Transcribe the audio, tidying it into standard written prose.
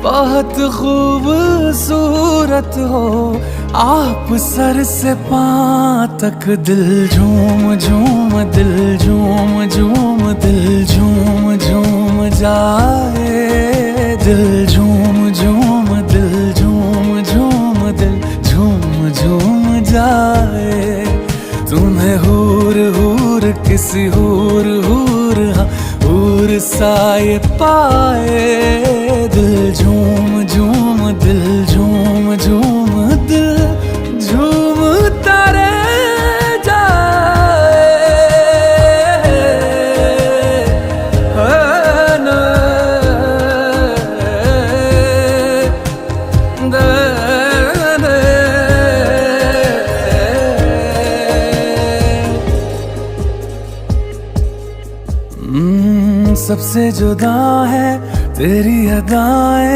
बहुत खूबसूरत हो आप सर से पांव तक। दिल झूम झूम दिल झूम झूम दिल झूम झूम जाए। दिल झूम झूम दिल झूम झूम दिल झूम झूम जाए। तुम्हें हूर हूर किसी हूर हूर हूर साए पाए। दिल झूम झूम दिल झूम झूम दिल झूमता रह जाए। सबसे जुदा है तेरी अदाएं।